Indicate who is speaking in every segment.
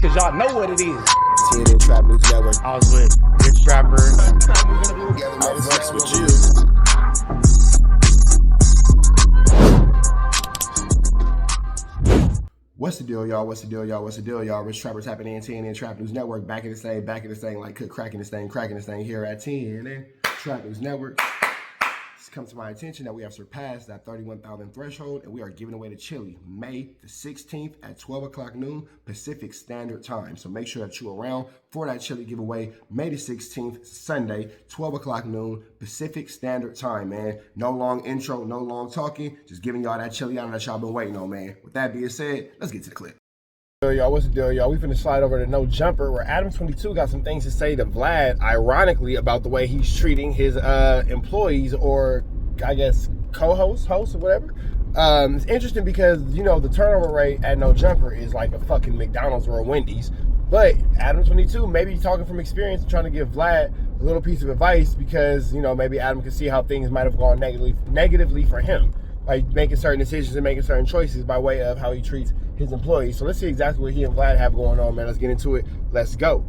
Speaker 1: cause y'all know what it is.
Speaker 2: TNN Trap News Network.
Speaker 1: I was with Rich Trapper.
Speaker 2: Networx with you. What's the deal, y'all? What's the deal, y'all? What's the deal, y'all? Rich Trapper's happening in TNN Trap News Network. Back in this thing, like cook cracking this thing here at TNN Trap News Network. It's come to my attention that we have surpassed that 31,000 threshold, and we are giving away the chili May the 16th at 12 o'clock noon Pacific Standard Time. So make sure that you're around for that chili giveaway May the 16th, Sunday, 12 o'clock noon Pacific Standard Time, man. No long intro, no long talking, just giving y'all that chili out that y'all been waiting on, man. With that being said, let's get to the clip. Y'all, what's the deal, y'all? We finna slide over to No Jumper, where ADAM22 got some things to say to Vlad, ironically, about the way he's treating his employees, or I guess co-hosts, hosts, or whatever. It's interesting because, you know, the turnover rate at No Jumper is like a fucking McDonald's or a Wendy's. But ADAM22, maybe talking from experience, trying to give Vlad a little piece of advice because, you know, maybe Adam can see how things might have gone negatively for him, by making certain decisions and making certain choices by way of how he treats his employees. So let's see exactly what he and Vlad have going on, man. Let's get into it. Let's go.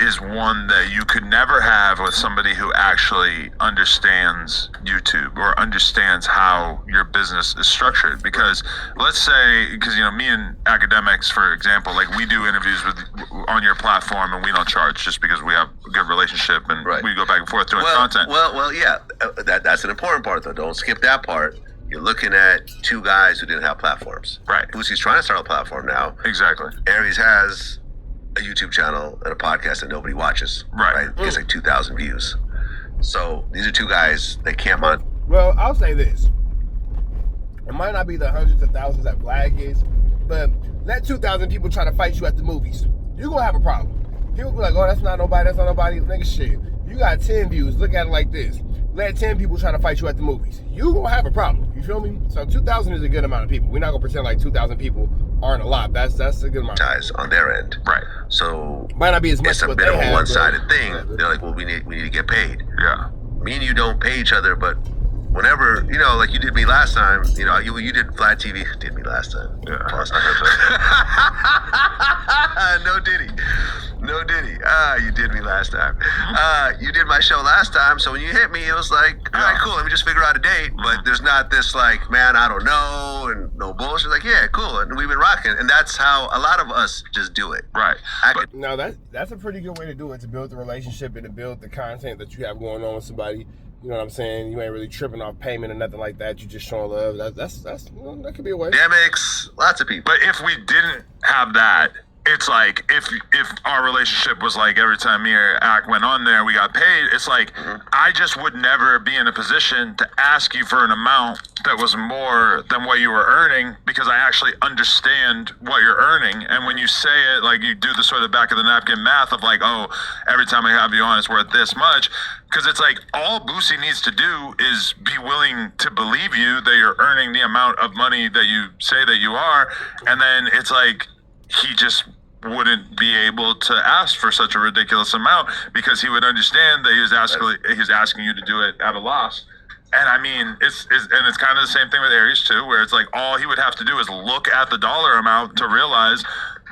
Speaker 3: Is one that you could never have with somebody who actually understands YouTube or understands how your business is structured. Because let's say, because, you know, me and academics, for example, like we do interviews on your platform and we don't charge just because we have a good relationship and we go back and forth doing content.
Speaker 4: Well, yeah, that's an important part though. Don't skip that part. You're looking at two guys who didn't have platforms.
Speaker 3: Right.
Speaker 4: Boosie's trying to start a platform now.
Speaker 3: Exactly.
Speaker 4: Aries has a YouTube channel and a podcast that nobody watches. Right. It's like 2,000 views. So these are two guys that can't on.
Speaker 2: Well, I'll say this. It might not be the hundreds of thousands that Vlad gets, but let 2,000 people try to fight you at the movies. You're going to have a problem. People be like, oh, that's not nobody. Nigga, shit. You got 10 views. Look at it like this. Let 10 people try to fight you at the movies. You're going to have a problem. You feel me? So 2,000 is a good amount of people. We're not going to pretend like 2,000 people aren't a lot. That's a good amount.
Speaker 4: Guys on their end.
Speaker 3: Right.
Speaker 4: So
Speaker 2: might not be as much.
Speaker 4: It's a bit of a one-sided thing. They're like, well, we need to get paid.
Speaker 3: Yeah.
Speaker 4: Me and you don't pay each other, but whenever, you know, like you did me last time, you know, you did VladTV, did me last time.
Speaker 3: Yeah.
Speaker 4: Pause. No Diddy. You did me last time. You did my show last time, so when you hit me, it was like, all right, cool, let me just figure out a date. But there's not this like, man, I don't know, and no bullshit. Like, yeah, cool, and we've been rocking, and that's how a lot of us just do it.
Speaker 3: Right.
Speaker 2: No, that's a pretty good way to do it, to build the relationship and to build the content that you have going on with somebody. You know what I'm saying? You ain't really tripping off payment or nothing like that. You just showing love. That's you know, that could be a way.
Speaker 4: Academics, lots of people.
Speaker 3: But if we didn't have that, it's like if our relationship was like every time me or Ak went on there, we got paid. It's like I just would never be in a position to ask you for an amount that was more than what you were earning, because I actually understand what you're earning. And when you say it, like you do the sort of back of the napkin math of like, oh, every time I have you on, it's worth this much. Because it's like all Boosie needs to do is be willing to believe you that you're earning the amount of money that you say that you are. And then it's like he just wouldn't be able to ask for such a ridiculous amount, because he would understand that he's asking you to do it at a loss. And I mean, it's kind of the same thing with Aries too, where it's like all he would have to do is look at the dollar amount to realize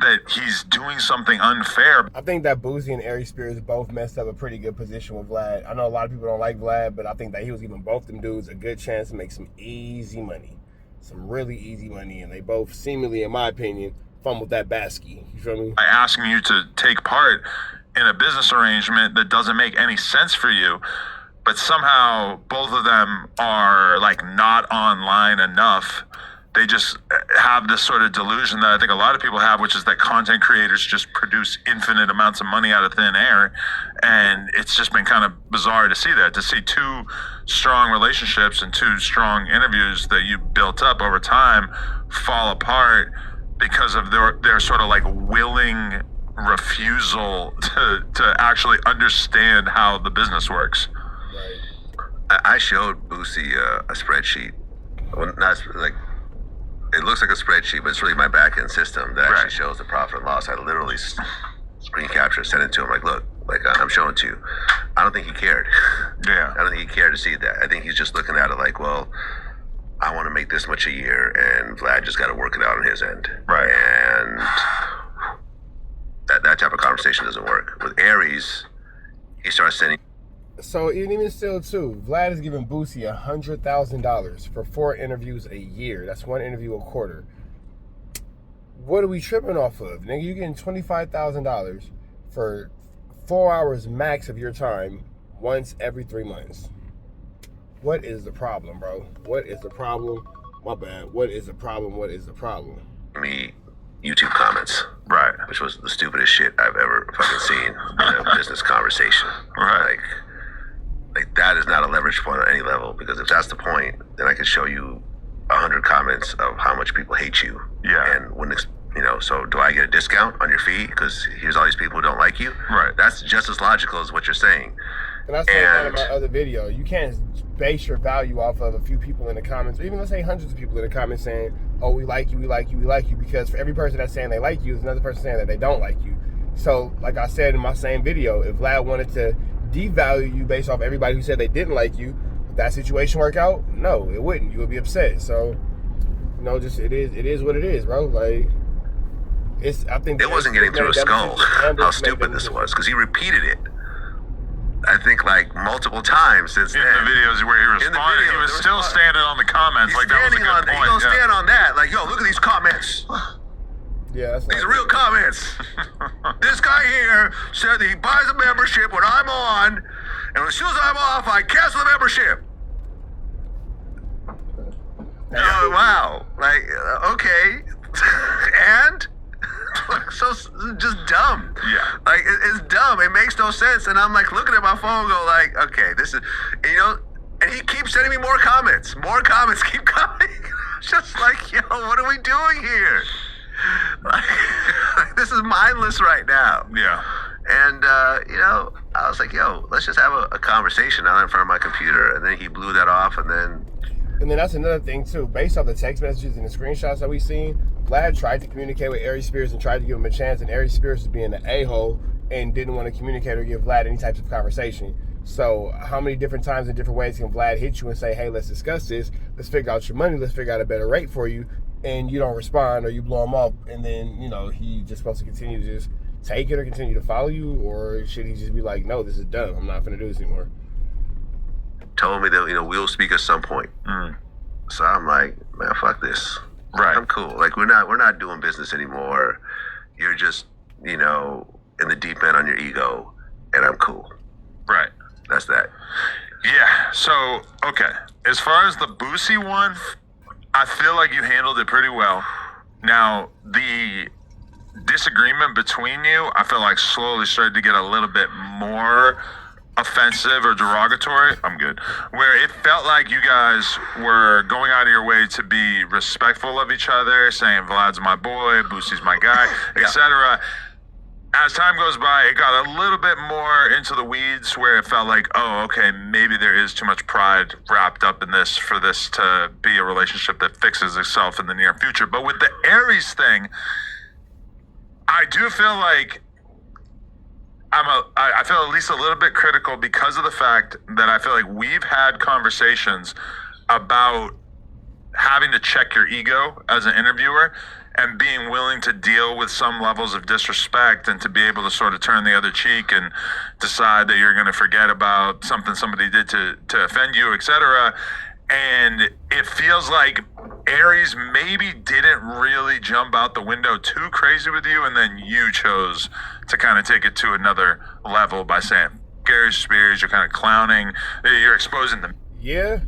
Speaker 3: that he's doing something unfair.
Speaker 2: I think that Boosie and Aries Spears both messed up a pretty good position with Vlad. I know a lot of people don't like Vlad, but I think that he was giving both them dudes a good chance to make some easy money. Some really easy money, and they both seemingly, in my opinion, fumbled that basket. You feel me?
Speaker 3: By asking you to take part in a business arrangement that doesn't make any sense for you, but somehow both of them are like not online enough. They just have this sort of delusion that I think a lot of people have, which is that content creators just produce infinite amounts of money out of thin air. And it's just been kind of bizarre to see that, to see two strong relationships and two strong interviews that you built up over time fall apart because of their sort of like willing refusal to actually understand how the business works.
Speaker 4: Right. I showed Boosie a spreadsheet. Well, not like, it looks like a spreadsheet, but it's really my back-end system that actually shows the profit and loss. I literally screen capture, sent it to him, like, look, like I'm showing it to you. I don't think he cared.
Speaker 3: Yeah.
Speaker 4: I don't think he cared to see that. I think he's just looking at it like, well, I want to make this much a year, and Vlad just got to work it out on his end.
Speaker 3: Right.
Speaker 4: And mark. With Aries, he starts sending.
Speaker 2: So even still too, Vlad is giving Boosie $100,000 for 4 interviews a year. That's 1 interview a quarter. What are we tripping off of? Nigga, you getting $25,000 for 4 hours max of your time once every 3 months. What is the problem, bro? What is the problem? My bad. What is the problem? What is the problem?
Speaker 4: Me YouTube comments.
Speaker 3: Right.
Speaker 4: Which was the stupidest shit I've ever fucking seen in a business conversation.
Speaker 3: Right.
Speaker 4: Like that is not a leverage point on any level, because if that's the point, then I could show you 100 comments of how much people hate you.
Speaker 3: Yeah.
Speaker 4: And when it's, so do I get a discount on your fee because here's all these people who don't like you?
Speaker 3: Right.
Speaker 4: That's just as logical as what you're saying.
Speaker 2: And I said that in my other video. You can't base your value off of a few people in the comments, or even let's say hundreds of people in the comments saying, oh, we like you, we like you, we like you, because for every person that's saying they like you, there's another person saying that they don't like you. So, like I said in my same video, if Vlad wanted to devalue you based off everybody who said they didn't like you, if that situation work out, no, it wouldn't. You would be upset. So, just it is what it is, bro. Like, I think
Speaker 4: it wasn't getting through his skull how stupid this was, because he repeated it. I think like multiple times since then.
Speaker 3: In the videos where he responded, he was still standing on the comments. Like, that was a good point.
Speaker 4: He gonna stand on that. Like, yo, look at these comments.
Speaker 2: Yeah, that's
Speaker 4: these are real comments. This guy here said that he buys a membership when I'm on, and as soon as I'm off, I cancel the membership. Oh, wow. Like, okay. And? So just dumb.
Speaker 3: Yeah.
Speaker 4: Like, it's dumb. It makes no sense. And I'm like looking at my phone, go like, okay, this is, and he keeps sending me more comments. More comments keep coming. Just like, yo, what are we doing here? Like, this is mindless right now.
Speaker 3: Yeah.
Speaker 4: And, I was like, yo, let's just have a conversation out in front of my computer. And then he blew that off, and then
Speaker 2: that's another thing, too. Based off the text messages and the screenshots that we've seen, Vlad tried to communicate with Aries Spears and tried to give him a chance, and Aries Spears was being an a-hole and didn't want to communicate or give Vlad any types of conversation. So how many different times in different ways can Vlad hit you and say, hey, let's discuss this, let's figure out your money, let's figure out a better rate for you, and you don't respond or you blow him off, and then, he just supposed to continue to just take it or continue to follow you, or should he just be like, no, this is dumb, I'm not going to do this anymore?
Speaker 4: Told me that, we'll speak at some point. So I'm like, man, fuck this.
Speaker 3: Right.
Speaker 4: I'm cool. Like, we're not doing business anymore. You're just, in the deep end on your ego, and I'm cool.
Speaker 3: Right.
Speaker 4: That's that.
Speaker 3: Yeah. So, okay. As far as the Boosie one, I feel like you handled it pretty well. Now, the disagreement between you, I feel like slowly started to get a little bit more offensive or derogatory. I'm good. Where it felt like you guys were going out of your way to be respectful of each other, saying Vlad's my boy, Boosie's my guy, etc. As time goes by, it got a little bit more into the weeds, where it felt like, oh, okay, maybe there is too much pride wrapped up in this for this to be a relationship that fixes itself in the near future. But with the Aries thing, I do feel like I feel at least a little bit critical, because of the fact that I feel like we've had conversations about having to check your ego as an interviewer and being willing to deal with some levels of disrespect, and to be able to sort of turn the other cheek and decide that you're going to forget about something somebody did to offend you, etc. And it feels like Aries maybe didn't really jump out the window too crazy with you, and then you chose to kind of take it to another level by saying, Aries Spears, you're kind of clowning, you're exposing them.
Speaker 2: Yeah,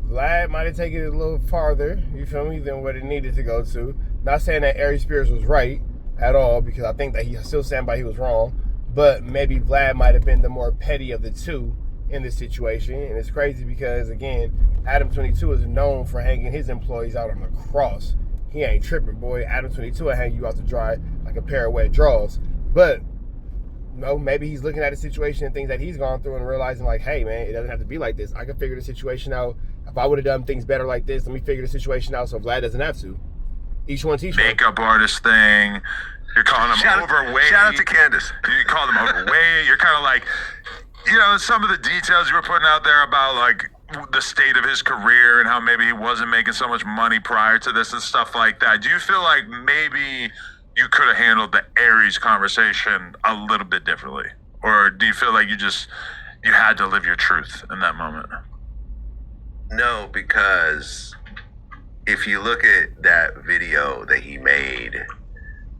Speaker 2: Vlad might have taken it a little farther, you feel me, than what it needed to go to. Not saying that Aries Spears was right at all, because I think that he still stand by he was wrong, but maybe Vlad might have been the more petty of the two in this situation. And it's crazy because, again, ADAM22 is known for hanging his employees out on the cross. He ain't tripping, boy. ADAM22 will hang you out to dry like a pair of wet drawers. But maybe he's looking at a situation and things that he's gone through and realizing, like, hey, man, it doesn't have to be like this. I can figure the situation out. If I would have done things better like this, let me figure the situation out so Vlad doesn't have to. Each one teach one.
Speaker 3: Makeup artist thing. You're calling them overweight.
Speaker 4: Shout out to Candace.
Speaker 3: You call them overweight. You're kind of like, some of the details you were putting out there about, like, the state of his career and how maybe he wasn't making so much money prior to this and stuff like that. Do you feel like maybe you could have handled the Aries conversation a little bit differently? Or do you feel like you had to live your truth in that moment?
Speaker 4: No, because if you look at that video that he made,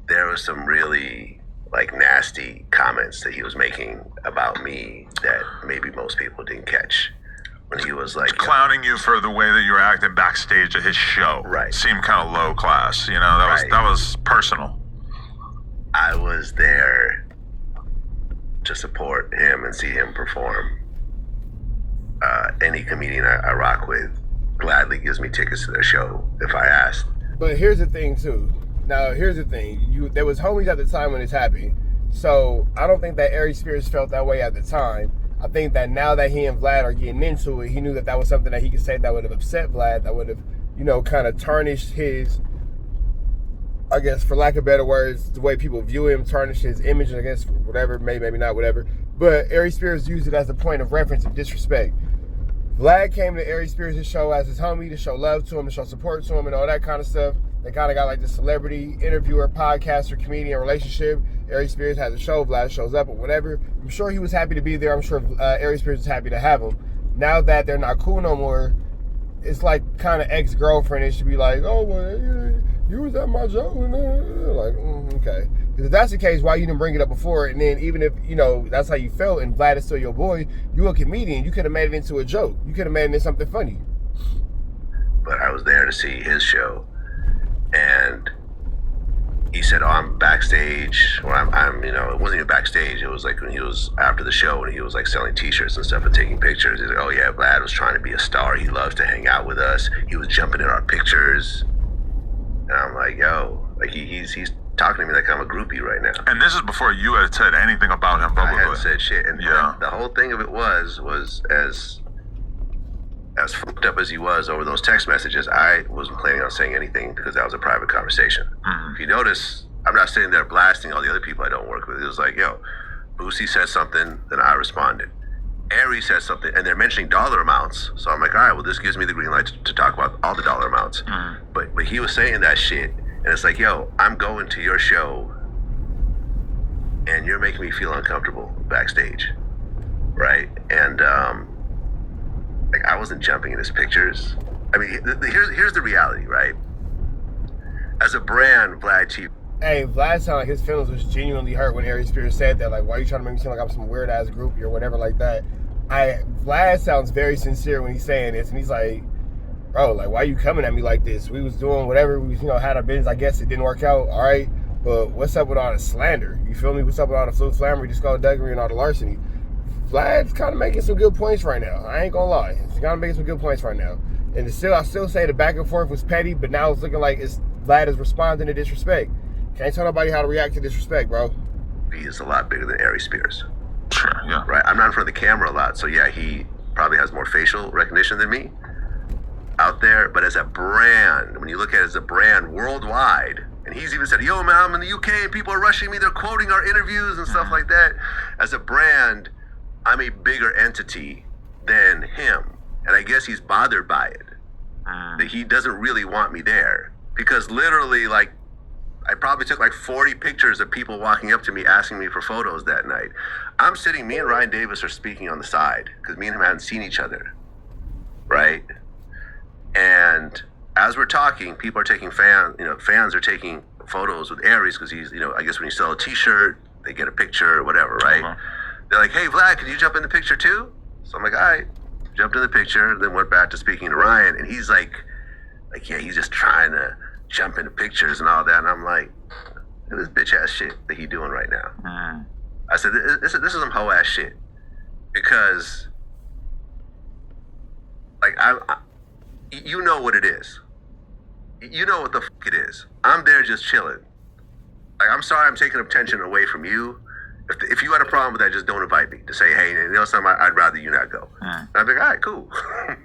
Speaker 4: there was some really like nasty comments that he was making about me that maybe most people didn't catch. When he was like
Speaker 3: clowning you for the way that you were acting backstage at his show.
Speaker 4: Right.
Speaker 3: Seemed kind of low class, you know, that was personal.
Speaker 4: I was there to support him and see him perform. Any comedian I rock with gladly gives me tickets to their show if I ask.
Speaker 2: But here's the thing too. Now here's the thing. There was homies at the time when this happened. So I don't think that Aries Spears felt that way at the time. I think that now that he and Vlad are getting into it, he knew that that was something that he could say that would have upset Vlad, that would have, you know, kind of tarnished his, I guess, for lack of better words, the way people view him, tarnished his image, I guess, whatever, maybe not, whatever. But Aries Spears used it as a point of reference of disrespect. Vlad came to Aries Spears' show as his homie to show love to him, to show support to him and all that kind of stuff. They kind of got like the celebrity, interviewer, podcaster, comedian relationship. Aries Spears has a show, Vlad shows up or whatever. I'm sure he was happy to be there. I'm sure Aries Spears is happy to have him. Now that they're not cool no more, it's like kind of ex-girlfriend-ish to be like, oh, well, you was at my show. And like, okay. Because if that's the case, why you didn't bring it up before? And then even if, you know, that's how you felt and Vlad is still your boy, you a comedian. You could have made it into a joke. You could have made it into something funny.
Speaker 4: But I was there to see his show. And he said, oh, I'm backstage, or I'm, you know, it wasn't even backstage. It was like when he was after the show and he was like selling t-shirts and stuff and taking pictures. He's like, oh yeah, Vlad was trying to be a star. He loves to hang out with us. He was jumping in our pictures. And I'm like, yo, like he's talking to me like I'm a groupie right now.
Speaker 3: And this is before you had said anything about him publicly.
Speaker 4: I hadn't said shit. And
Speaker 3: yeah,
Speaker 4: the whole thing of it was as fucked up as he was over those text messages, I wasn't planning on saying anything because that was a private conversation. Mm-hmm. If you notice, I'm not sitting there blasting all the other people I don't work with. It was like, yo, Boosie said something, then I responded. Aries said something, and they're mentioning dollar amounts. So I'm like, all right, well, this gives me the green light to talk about all the dollar amounts. Mm-hmm. But he was saying that shit, and it's like, yo, I'm going to your show, and you're making me feel uncomfortable backstage, right? And like I wasn't jumping in his pictures. I mean, here's the reality, right? As a brand, VladTV.
Speaker 2: Hey, Vlad sounded like his feelings was genuinely hurt when Aries Spears said that. Like, why are you trying to make me seem like I'm some weird ass groupie or whatever like that? Vlad sounds very sincere when he's saying this, and he's like, bro, like, why are you coming at me like this? We was doing whatever, we, you know, had our business. I guess it didn't work out, all right? But what's up with all the slander? You feel me? What's up with all the fluke, flammery, skullduggery, and all the larceny? Vlad's kind of making some good points right now. I ain't gonna lie. He's kind of making some good points right now. And I still say the back and forth was petty, but now it's looking like Vlad is responding to disrespect. Can't tell nobody how to react to disrespect, bro.
Speaker 4: He is a lot bigger than Aries Spears.
Speaker 3: Sure, yeah.
Speaker 4: Right? I'm not in front of the camera a lot, so yeah, he probably has more facial recognition than me out there. But as a brand, when you look at it as a brand worldwide, and he's even said, yo, man, I'm in the UK and people are rushing me. They're quoting our interviews and stuff like that. As a brand, I'm a bigger entity than him. And I guess he's bothered by it. That he doesn't really want me there. Because literally, like, I probably took like 40 pictures of people walking up to me asking me for photos that night. I'm sitting, me and Ryan Davis are speaking on the side because me and him hadn't seen each other. Right? And as we're talking, people are taking fans are taking photos with Aries because he's, you know, I guess when you sell a t-shirt, they get a picture or whatever, right? Uh-huh. They're like, hey, Vlad, can you jump in the picture too? So I'm like, all right. Jumped in the picture, then went back to speaking to Ryan, and he's like, yeah, he's just trying to jump into pictures and all that. And I'm like, look at this bitch ass shit that he doing right now. Mm. I said, this is some hoe ass shit. Because, like, you know what it is. You know what the fuck it is. I'm there just chilling. Like, I'm sorry I'm taking attention away from you. If you had a problem with that, just don't invite me. To say, hey, you know something, I'd rather you not go. And I'd be like, all right, cool.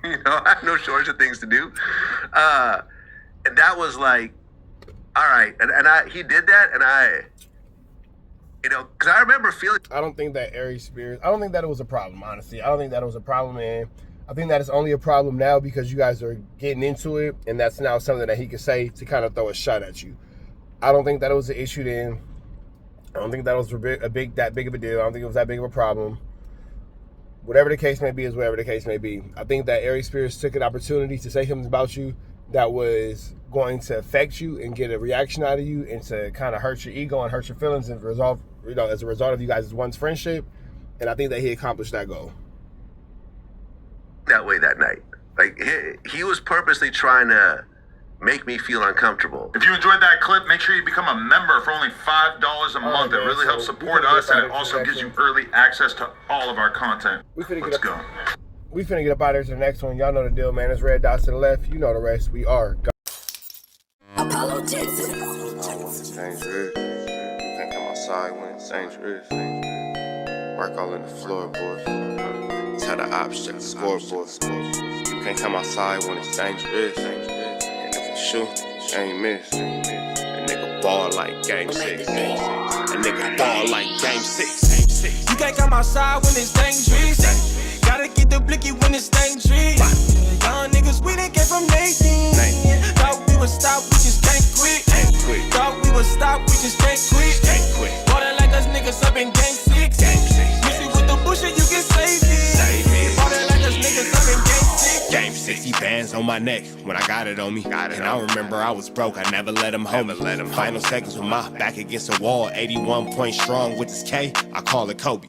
Speaker 4: You know, I have no shortage of things to do. And that was like, all right. And he did that, and you know, because I remember feeling.
Speaker 2: I don't think that Aries Spears, I don't think that it was a problem, honestly. I don't think that it was a problem, man. I think that it's only a problem now because you guys are getting into it, and that's now something that he could say to kind of throw a shot at you. I don't think that it was an issue then. I don't think that was that big of a deal. I don't think it was that big of a problem. Whatever the case may be is whatever the case may be. I think that Aries Spears took an opportunity to say something about you that was going to affect you and get a reaction out of you and to kind of hurt your ego and hurt your feelings and resolve, as a result of you guys' once friendship. And I think that he accomplished that goal.
Speaker 4: That way that night. Like, he was purposely trying to make me feel uncomfortable.
Speaker 3: If you enjoyed that clip, make sure you become a member for only $5 a month. It really helps support us, and it also gives you early access to all of our content. Let's go.
Speaker 2: We finna get up out of here to the next one. Y'all know the deal, man. It's red dots to the left. You know the rest. We are
Speaker 5: Apollo Texas.
Speaker 6: Dangerous. Can't come outside when it's dangerous. Work all in the floorboard. Tell the ops check the scoreboard. You can't come outside when it's dangerous. And if you shoot, you ain't miss. A nigga ball like game 6. A nigga ball like game 6.
Speaker 7: You can't come outside when it's dangerous. Gotta get the blicky when it's dangerous. Young niggas, we didn't get from Nathan. Thought we would stop, we just can't quit. Thought we would stop, we just can't quit. Water like us niggas up in game 6. Missy with the bullshit, you can save it. Water like us niggas up in game 6.
Speaker 6: Game 60 bands on my neck when I got it on me. And I remember I was broke, I never let him hold me. Final seconds with my back against the wall. 81 point strong with this K, I call it Kobe.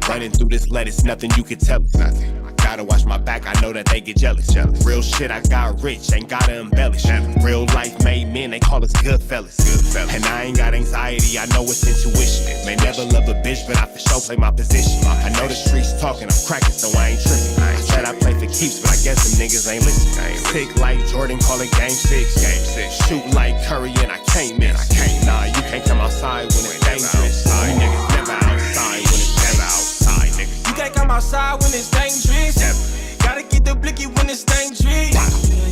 Speaker 6: Running through this lettuce, nothing you can tell us. Nothing. Gotta watch my back, I know that they get jealous. Real shit, I got rich, ain't gotta embellish. Real life made men, they call us good fellas. And I ain't got anxiety, I know it's intuition. May never love a bitch, but I for sure play my position. I know the streets talking, I'm cracking, so I ain't tripping. I said I play for keeps, but I guess them niggas ain't listening. Sick like Jordan, call it game 6. Shoot like Curry and I can't miss. Nah, you can't come outside when it's dangerous. You niggas never outside when it's never outside, nigga.
Speaker 7: You can't come outside when it's dangerous. Gotta get the blicky when it's dangerous.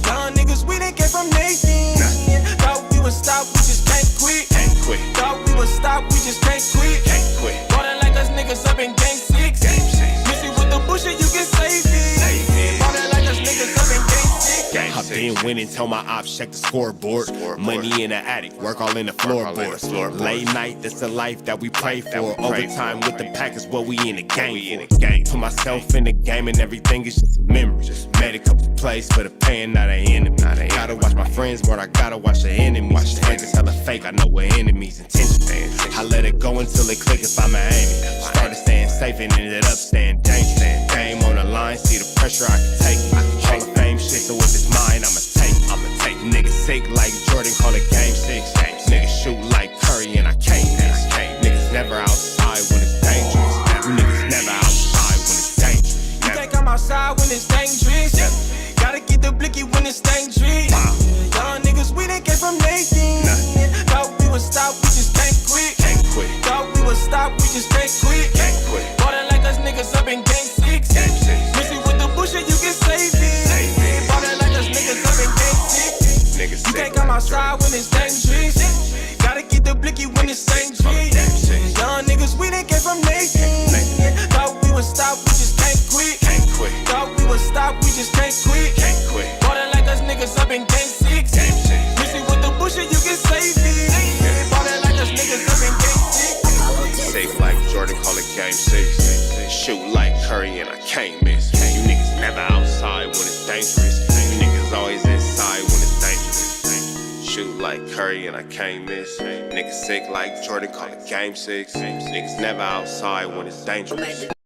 Speaker 7: Young niggas, we didn't get from Nathan. Thought we would stop, we just can't quit. Thought we would stop, we just can't quit. Water like us niggas up in game 6. Missy with the bullshit, you can save it. Water like us niggas up in game 6.
Speaker 6: I've been winning, tell my ops check the scoreboard. Money in the attic, work all in the floorboards. Late night, that's the life that we pray for. Overtime with the pack is what we in the game for. Put myself in the game and everything is just a memory. Made a couple plays for the pain, not an enemy. Gotta watch my friends more, I gotta watch the enemies. Friends is hella fake, I know we're enemies' intentions. I let it go until it click if I'm aiming. Started staying safe and ended up staying dangerous. Game on the line, see the pressure I can take. Hall of Fame shit, so if it's mine, I'ma take. Niggas sick like Jordan, call it game 6. Niggas shoot like Curry and I can't miss. Niggas never outside when it's dangerous. You niggas never outside when it's dangerous.
Speaker 7: You can't come outside when it's dangerous. Gotta get the blicky when it's dangerous. Young niggas, we didn't get from Nathan. Thought we would stop, we just can't quit. Thought we would stop, we just can't quit. Water like us niggas up in game 6. Missy with the bullshit, you can save it. Water like us niggas up in game 6. You can't come outside when it's dangerous. Gotta get the blicky when it's dangerous. Young niggas, we didn't get from Nathan. Thought we would stop, we just can't quit. Thought we would stop, we just can't quit. Water like us niggas up in game 6. Missy with the bullshit, you can save it. Water like us niggas up in game 6.
Speaker 6: Safe like Jordan, call it game 6. Shoot like Curry and I can't miss. You niggas never outside when it's dangerous. You niggas always inside when it's dangerous. Shoot like Curry and I can't miss. Niggas sick like Jordan, call it game 6. Niggas never outside when it's dangerous.